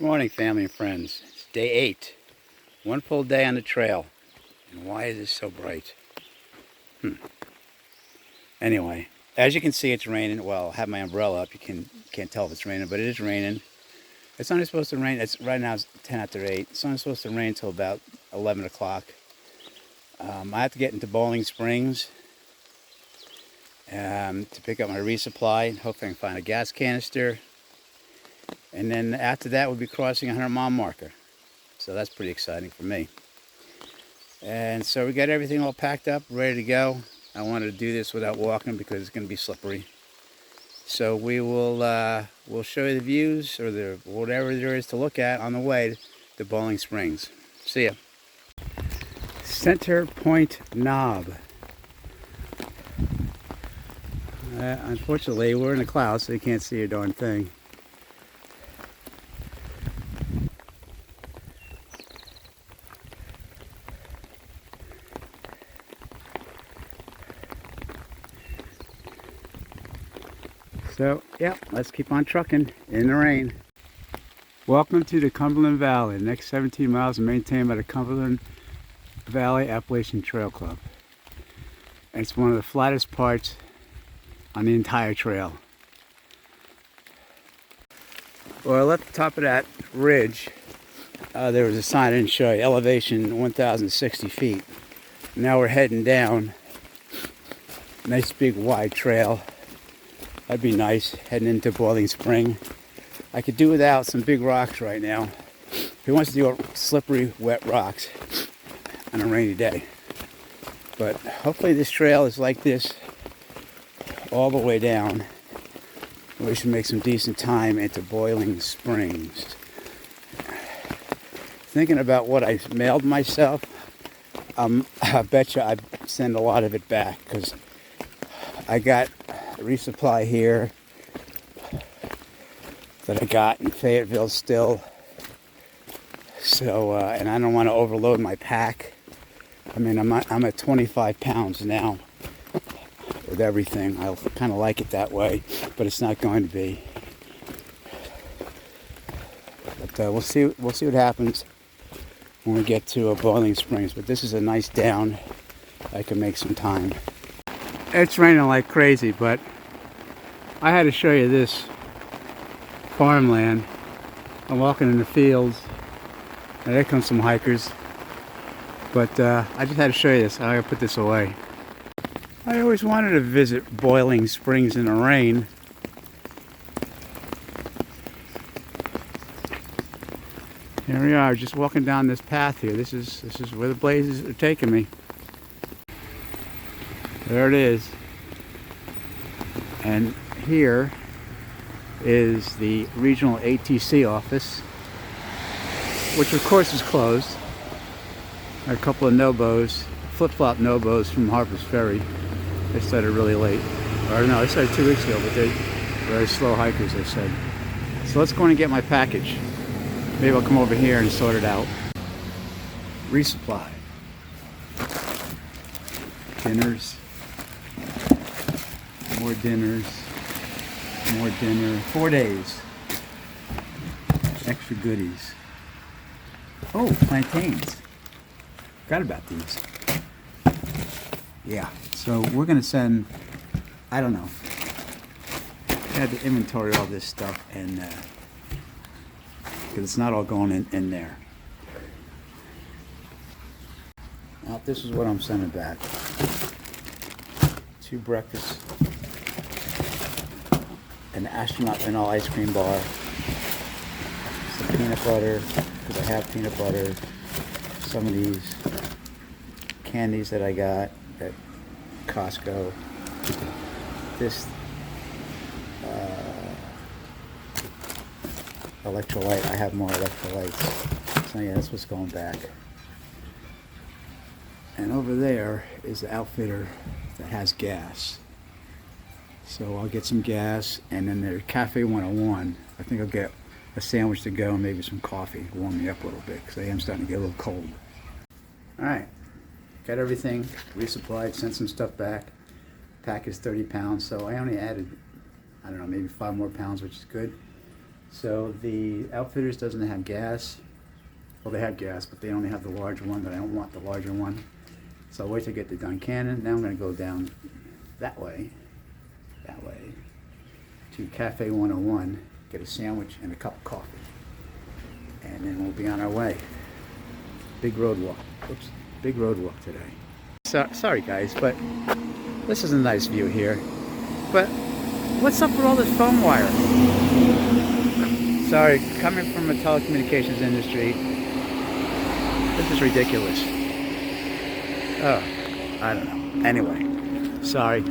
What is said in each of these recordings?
Good morning, family and friends. It's day 8. One full day on the trail. And why is it so bright? Anyway, as you can see, it's raining. Well, I have my umbrella up. You can't tell if it's raining, but it is raining. It's only supposed to rain. Right now it's 10 after 8. It's only supposed to rain until about 11 o'clock. I have to get into Bowling Springs to pick up my resupply. Hopefully I can find a gas canister. And then after that, we'll be crossing a 100-mile marker. So that's pretty exciting for me. And so we got everything all packed up, ready to go. I wanted to do this without walking because it's going to be slippery. So we'll show you the views or whatever there is to look at on the way to Bowling Springs. See ya. Center Point Knob. Unfortunately, we're in the clouds, so you can't see a darn thing. So, yeah, let's keep on trucking in the rain. Welcome to the Cumberland Valley. The next 17 miles are maintained by the Cumberland Valley Appalachian Trail Club. And it's one of the flattest parts on the entire trail. Well, at the top of that ridge, there was a sign I didn't show you, elevation 1,060 feet. Now we're heading down. Nice big wide trail. That'd be nice, heading into Bowling Spring. I could do without some big rocks right now. Who wants to do slippery, wet rocks on a rainy day? But hopefully this trail is like this all the way down. We should make some decent time into Bowling Springs. Thinking about what I mailed myself, I bet you I'd send a lot of it back because I got resupply here that I got in Fayetteville still. So, and I don't want to overload my pack. I mean, I'm at 25 pounds now with everything. I kind of like it that way, but it's not going to be. But we'll see what happens when we get to Bowling Springs. But this is a nice down. I can make some time. It's raining like crazy, but I had to show you this farmland. I'm walking in the fields, and there comes some hikers. But I just had to show you this. I gotta put this away. I always wanted to visit Bowling Springs in the rain. Here we are, just walking down this path here. This is where the blazes are taking me. There it is. And here is the regional ATC office, which of course is closed. There are a couple of NOBOs, flip-flop NOBOs from Harper's Ferry. They started really late. Or no, they started 2 weeks ago, but they're very slow hikers, they said. So let's go in and get my package. Maybe I'll come over here and sort it out. Resupply. Dinners. More dinners. More dinner. 4 days. Extra goodies. Oh, plantains. Forgot about these. Yeah, so we're gonna send, I don't know. I had to inventory all this stuff and because it's not all going in there. Now this is what I'm sending back. 2 breakfasts, an astronaut vanilla ice cream bar, some peanut butter, because I have peanut butter, some of these candies that I got at Costco, this electrolyte, I have more electrolytes, so yeah, that's what's going back. And over there is the outfitter that has gas. So I'll get some gas, and then there's Cafe 101. I think I'll get a sandwich to go and maybe some coffee, warm me up a little bit, because I am starting to get a little cold. Alright, got everything resupplied, sent some stuff back. Pack is 30 pounds, so I only added, I don't know, maybe 5 more pounds, which is good. So the Outfitters doesn't have gas. Well, they have gas, but they only have the larger one, but I don't want the larger one. So I'll wait to get to Duncannon. Now I'm going to go down that way, to Cafe 101, get a sandwich and a cup of coffee. And then we'll be on our way. Big road walk. Oops, big road walk today. Sorry guys, but this is a nice view here. But what's up with all this phone wire? Sorry, coming from a telecommunications industry, this is ridiculous. Oh, I don't know. Anyway, sorry.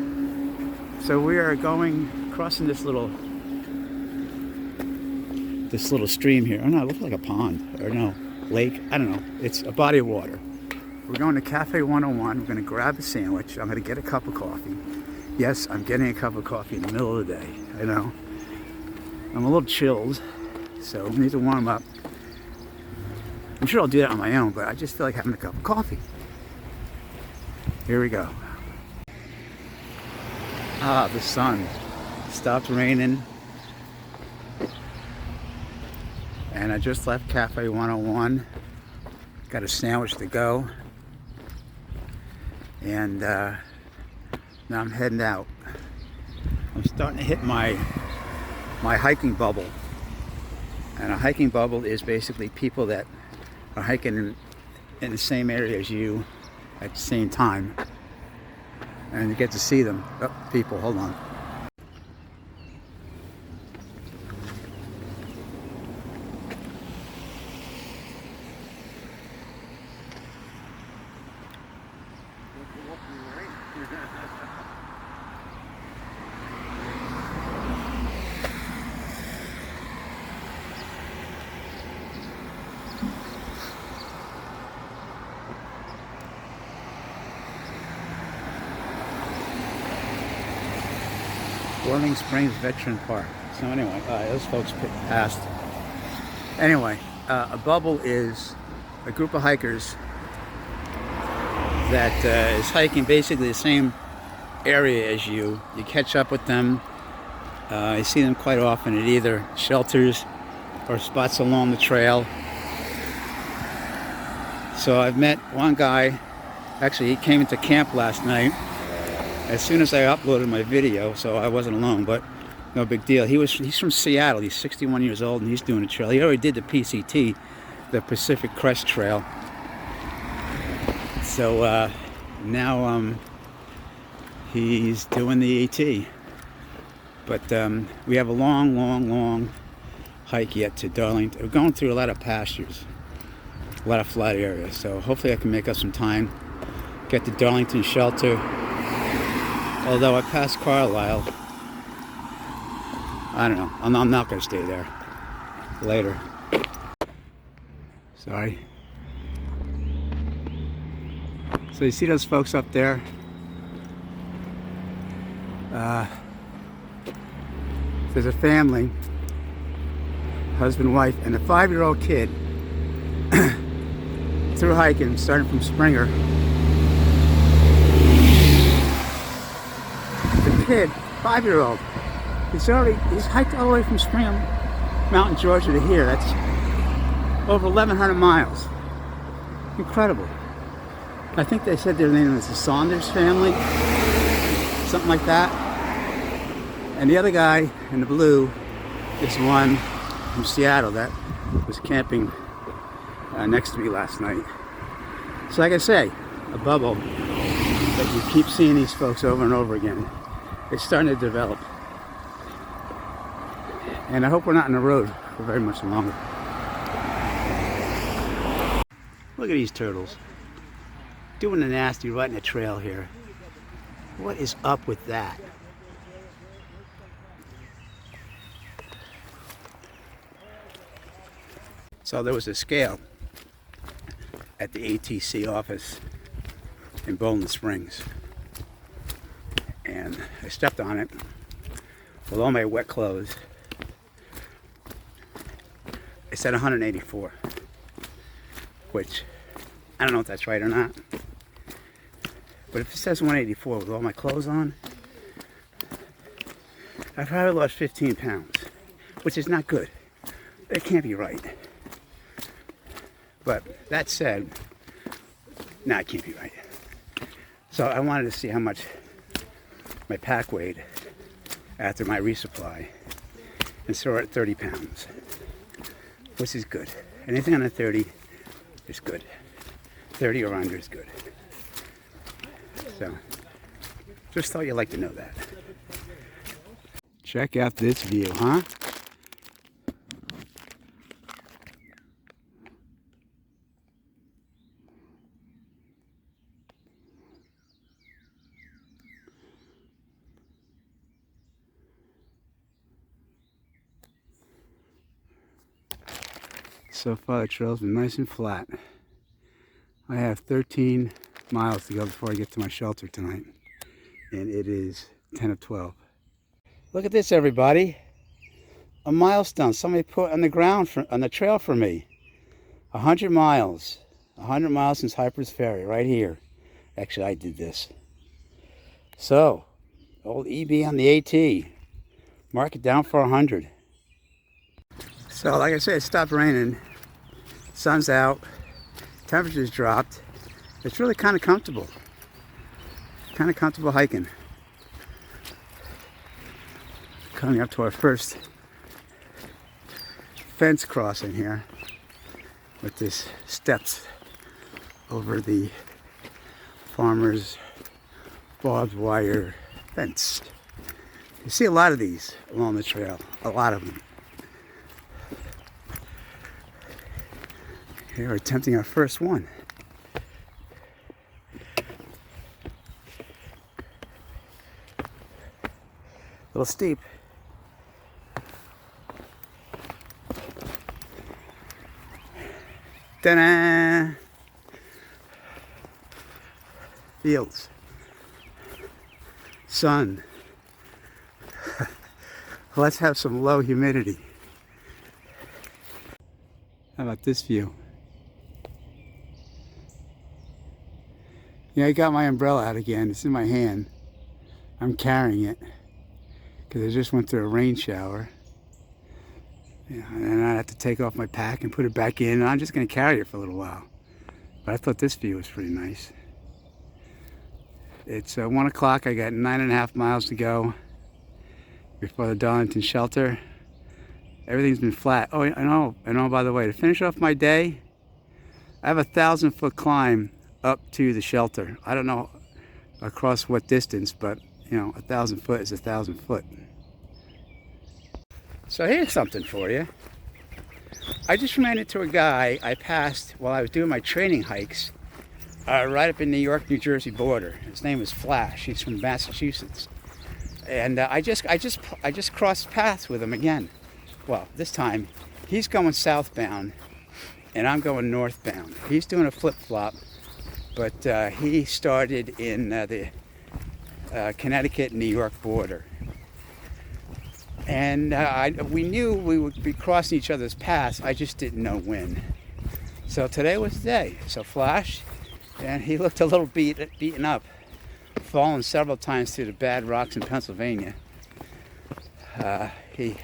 So we are crossing this little stream here. Oh no, it looks like a pond, or no, lake. I don't know. It's a body of water. We're going to Cafe 101. We're going to grab a sandwich. I'm going to get a cup of coffee. Yes, I'm getting a cup of coffee in the middle of the day. I know. I'm a little chilled, so I need to warm up. I'm sure I'll do that on my own, but I just feel like having a cup of coffee. Here we go. Ah, the sun stopped raining. And I just left Cafe 101. Got a sandwich to go. And now I'm heading out. I'm starting to hit my hiking bubble. And a hiking bubble is basically people that are hiking in the same area as you at the same time. And you get to see them. Oh, people, hold on. Boiling Springs Veteran Park. So anyway, those folks passed. Anyway, a bubble is a group of hikers that is hiking basically the same area as you. You catch up with them. You see them quite often at either shelters or spots along the trail. So I've met one guy, actually he came into camp last night as soon as I uploaded my video, so I wasn't alone, but no big deal. He's from Seattle. He's 61 years old and he's doing a trail. He already did the PCT, the Pacific Crest Trail. So now he's doing the AT. But we have a long hike yet to Darlington. We're going through a lot of pastures, a lot of flat areas. So hopefully I can make up some time, get to Darlington Shelter. Although I passed Carlisle, I don't know. I'm not going to stay there. Later. Sorry. So you see those folks up there? There's a family, husband, wife, and a 5-year-old kid through hiking, starting from Springer. The kid, 5-year-old, he's hiked all the way from Springer Mountain, Georgia to here. That's over 1,100 miles. Incredible. I think they said their name was the Saunders family, something like that. And the other guy in the blue is one from Seattle that was camping next to me last night. So like I say, a bubble, but you keep seeing these folks over and over again. It's starting to develop. And I hope we're not on the road for very much longer. Look at these turtles. Doing the nasty right in the trail here. What is up with that? So there was a scale at the ATC office in Bowling Springs. And I stepped on it with all my wet clothes. It said 184, which I don't know if that's right or not. But if it says 184 with all my clothes on, I probably lost 15 pounds, which is not good. It can't be right. But that said, no, it can't be right. So I wanted to see how much my pack weighed after my resupply, and so we're at 30 pounds, which is good. Anything under 30 is good. 30 or under is good. So, just thought you'd like to know that. Check out this view, huh? So far the trail's been nice and flat. I have 13 miles to go before I get to my shelter tonight. And it is 10 of 12. Look at this, everybody. A milestone somebody put on the ground, on the trail for me. 100 miles. 100 miles since Hyper's Ferry, right here. Actually, I did this. So, old EB on the AT. Mark it down for 100. So, like I said, it stopped raining. Sun's out. Temperature's dropped. It's really kind of comfortable. Kind of comfortable hiking. Coming up to our first fence crossing here with this steps over the farmer's barbed wire fence. You see a lot of these along the trail, a lot of them. Here we're attempting our first one. A little steep. Ta-da! Fields. Sun. Let's have some low humidity. How about this view? Yeah, I got my umbrella out again. It's in my hand. I'm carrying it because I just went through a rain shower. Yeah, and then I have to take off my pack and put it back in. And I'm just going to carry it for a little while. But I thought this view was pretty nice. It's 1 o'clock. I got 9.5 miles to go before the Darlington shelter. Everything's been flat. Oh, I know, by the way, to finish off my day, I have a 1,000-foot climb up to the shelter. I don't know across what distance, but you know, 1,000 foot is 1,000 foot. So here's something for you. I just ran into a guy I passed while I was doing my training hikes right up in New York, New Jersey border. His name is Flash. He's from Massachusetts, and I just crossed paths with him again. Well, this time he's going southbound, and I'm going northbound. He's doing a flip-flop. But he started in the Connecticut, New York border. And we knew we would be crossing each other's paths, I just didn't know when. So today was the day. So Flash, and he looked a little beaten up, fallen several times through the bad rocks in Pennsylvania. He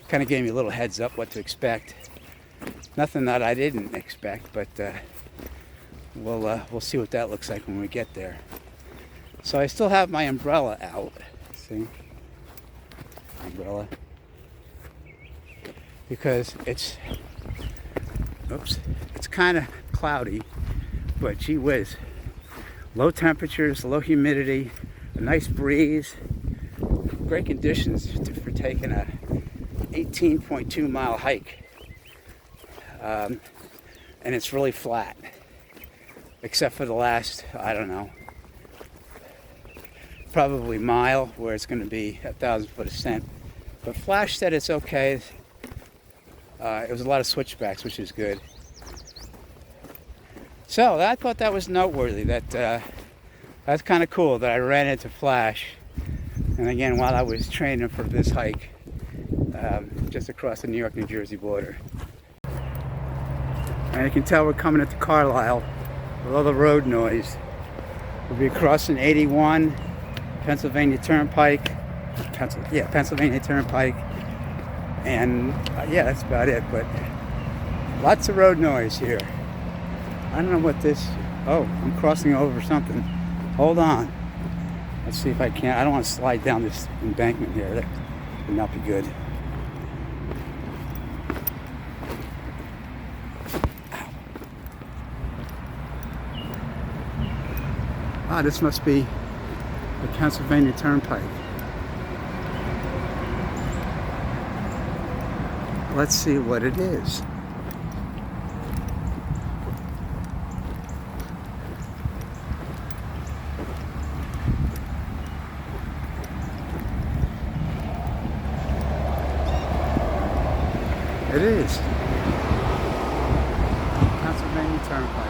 kind of gave me a little heads up what to expect. Nothing that I didn't expect, but we'll see what that looks like when we get there. So I still have my umbrella out. See? Umbrella. Because it's kind of cloudy, but gee whiz. Low temperatures, low humidity, a nice breeze. Great conditions for taking a 18.2 mile hike. And it's really flat. Except for the last, I don't know, probably mile where it's going to be 1,000 foot ascent. But Flash said it's okay. It was a lot of switchbacks, which is good. So I thought that was noteworthy. That's kind of cool that I ran into Flash. And again, while I was training for this hike, just across the New York, New Jersey border. And you can tell we're coming into Carlisle. With all the road noise. We'll be crossing 81, Pennsylvania Turnpike. Pennsylvania Turnpike. And yeah, that's about it. But lots of road noise here. I don't know what this. Oh, I'm crossing over something. Hold on. Let's see if I can. I don't want to slide down this embankment here. That would not be good. Ah, this must be the Pennsylvania Turnpike. Let's see what it is. It is Pennsylvania Turnpike.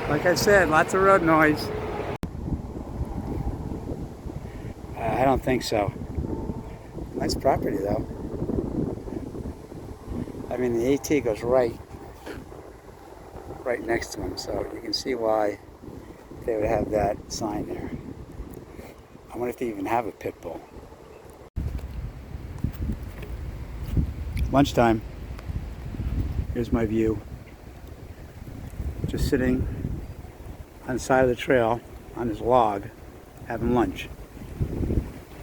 Like I said, lots of road noise. I don't think so. Nice property though. I mean, the AT goes right next to him, so you can see why they would have that sign there. I wonder if they even have a pit bull. Lunchtime. Here's my view. Just sitting on the side of the trail on this log having lunch.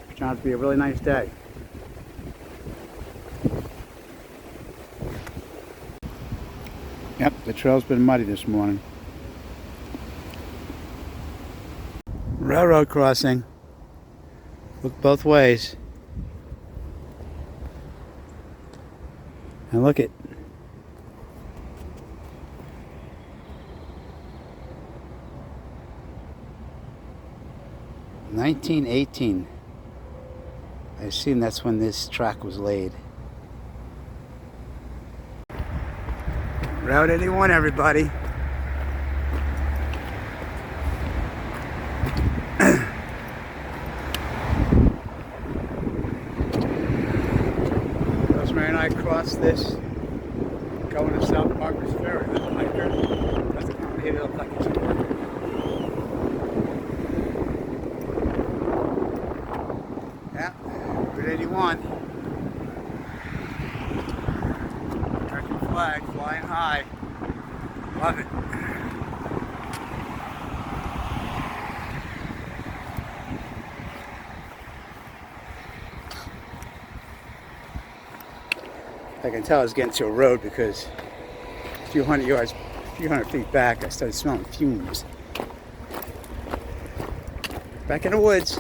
It's turned out to be a really nice day. Yep, the trail's been muddy this morning. Railroad crossing. Look both ways. And look it. (1918). I assume that's when this track was laid. Route 81, everybody. Rosemary and I crossed this going to South Parker's Ferry. There's a hiker. That's the kind of hill like it's working. Yeah, Route 81. American flag flying high. Love it. I can tell I was getting to a road because a few hundred feet back, I started smelling fumes. Back in the woods.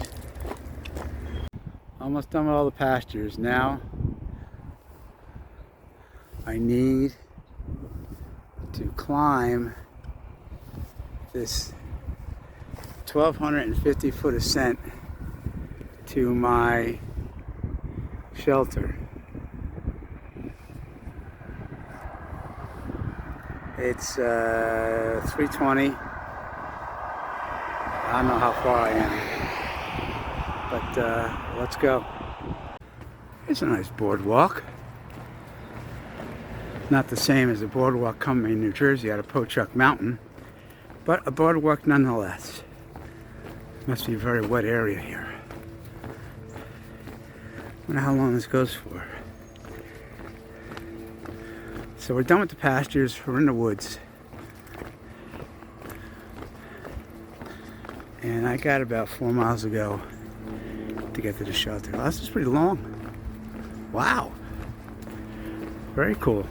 Almost done with all the pastures. Now I need to climb this 1,250-foot ascent to my shelter. It's 3:20. I don't know how far I am, but let's go. It's a nice boardwalk. Not the same as the boardwalk coming in New Jersey out of Pochuck Mountain, but a boardwalk nonetheless. Must be a very wet area here. Wonder how long this goes for. So we're done with the pastures, we're in the woods. And I got about 4 miles to go to get to the shelter. Oh, this is pretty long. Wow. Very cool.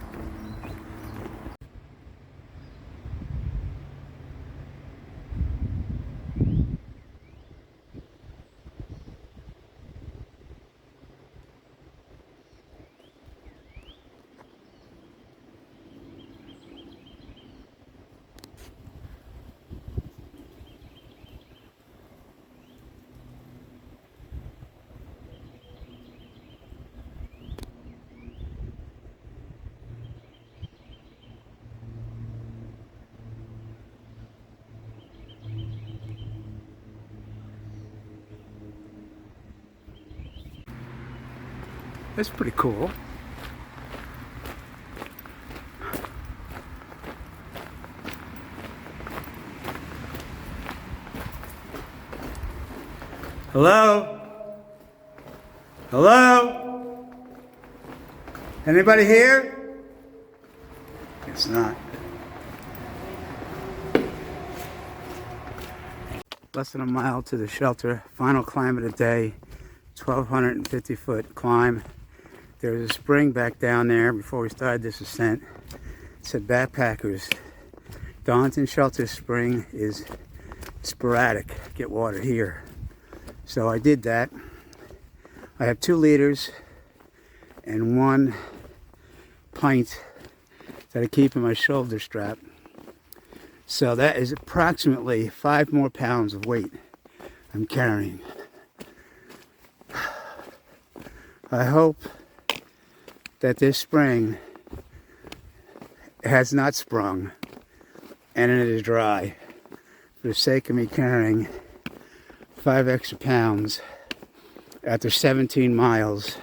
That's pretty cool. Hello? Hello? Anybody here? It's not. Less than a mile to the shelter. Final climb of the day. 1,250 foot climb. There was a spring back down there before we started this ascent. It said backpackers. Darlington Shelter Spring is sporadic. Get water here. So I did that. I have 2 liters and 1 pint that I keep in my shoulder strap. So that is approximately 5 more pounds of weight I'm carrying. I hope that this spring has not sprung and it is dry for the sake of me carrying 5 extra pounds after 17 miles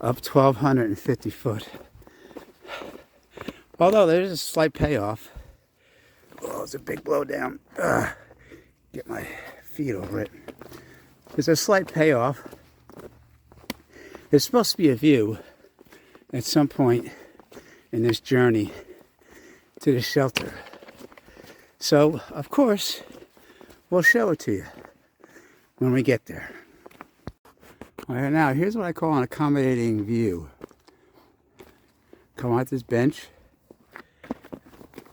up 1,250 foot. Although there's a slight payoff. Oh, it's a big blowdown. Get my feet over it. There's a slight payoff. There's supposed to be a view at some point in this journey to the shelter. So, of course, we'll show it to you when we get there. All right, now, here's what I call an accommodating view. Come out this bench,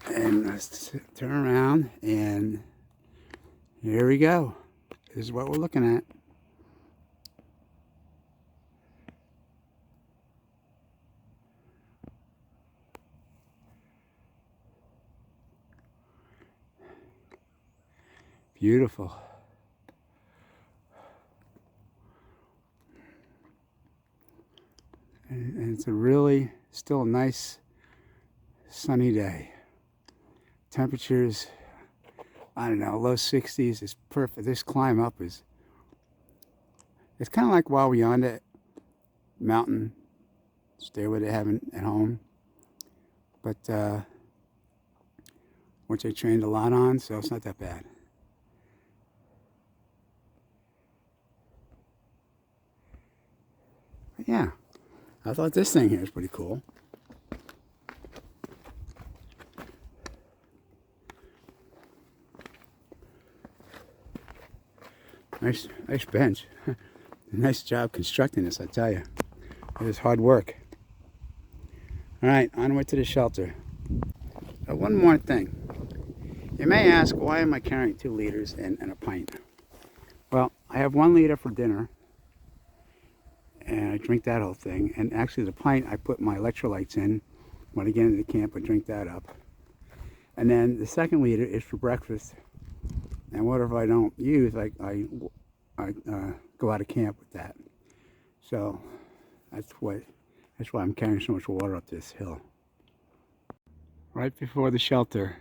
and let's turn around, and here we go. This is what we're looking at. Beautiful. And it's a really, still a nice sunny day. Temperatures, I don't know, low 60s is perfect. This climb up is, it's kind of like Wawayanda mountain stairway they have at home. But, which I trained a lot on, so it's not that bad. But yeah, I thought this thing here is pretty cool. Nice bench. Nice job constructing this, I tell you. It was hard work. All right, onward to the shelter. One more thing. You may ask, why am I carrying 2 liters and a pint? Well, I have 1 liter for dinner, and I drink that whole thing. And actually, the pint, I put my electrolytes in. When I get into the camp, I drink that up. And then the 2nd liter is for breakfast. And whatever I don't use, I go out of camp with that. So that's why I'm carrying so much water up this hill. Right before the shelter,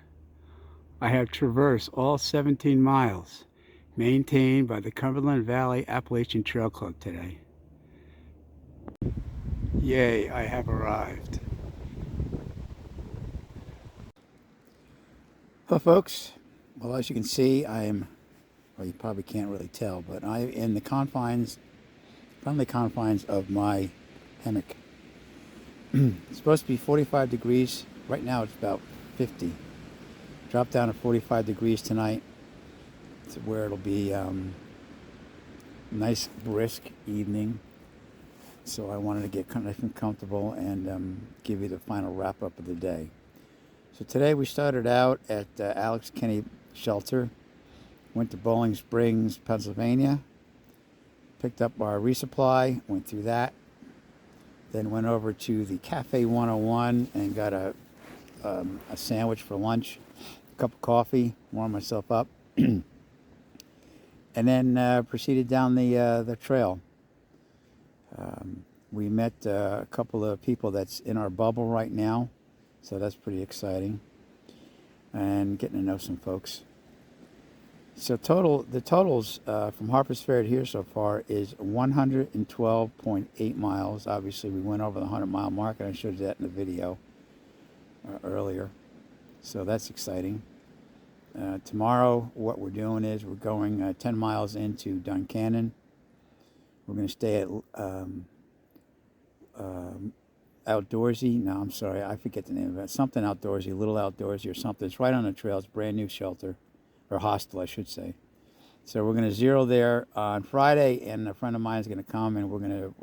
I have traversed all 17 miles maintained by the Cumberland Valley Appalachian Trail Club today. Yay, I have arrived. Well, folks, well, as you can see, well, you probably can't really tell, but I'm in the friendly confines of my hammock. It's supposed to be 45 degrees. Right now it's about 50. Drop down to 45 degrees tonight, to where it'll be nice, brisk evening. So I wanted to get nice and comfortable and give you the final wrap-up of the day. So today we started out at Alex Kenny Shelter, went to Bowling Springs, Pennsylvania, picked up our resupply, went through that, then went over to the Cafe 101 and got a sandwich for lunch, a cup of coffee, warmed myself up, and then proceeded down the trail. We met a couple of people that's in our bubble right now, so that's pretty exciting, and getting to know some folks. So the totals from Harper's Ferry to here so far is 112.8 miles. Obviously, we went over the 100-mile mark, and I showed you that in the video earlier. So that's exciting. Tomorrow, what we're doing is we're going 10 miles into Duncannon. We're going to stay at Outdoorsy. No, I'm sorry, I forget the name of it. Something Outdoorsy, Little Outdoorsy or something. It's right on the trail. It's a brand new shelter, or hostel, I should say. So we're going to zero there on Friday, and a friend of mine is going to come, and we're going to,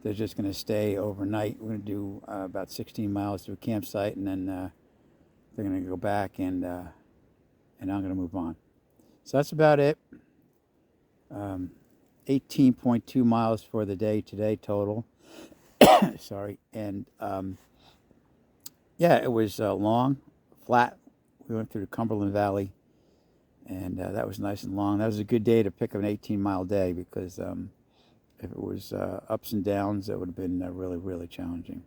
they're just going to stay overnight. We're going to do about 16 miles to a campsite, and then they're going to go back, and I'm going to move on. So that's about it. 18.2 miles for the day today total. Sorry. And yeah, it was long, flat. We went through the Cumberland Valley, and that was nice and long. That was a good day to pick up an 18-mile day, because if it was ups and downs, that would have been really, really challenging.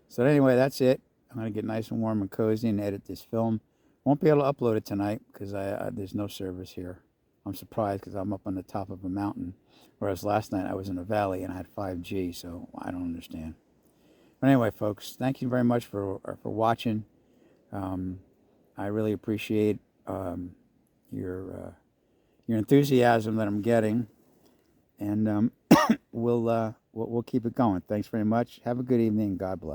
So anyway, that's it. I'm going to get nice and warm and cozy and edit this film. Won't be able to upload it tonight because there's no service here. I'm surprised because I'm up on the top of a mountain, whereas last night I was in a valley and I had 5G, so I don't understand. But anyway, folks, thank you very much for watching. I really appreciate your enthusiasm that I'm getting, and we'll keep it going. Thanks very much. Have a good evening. God bless.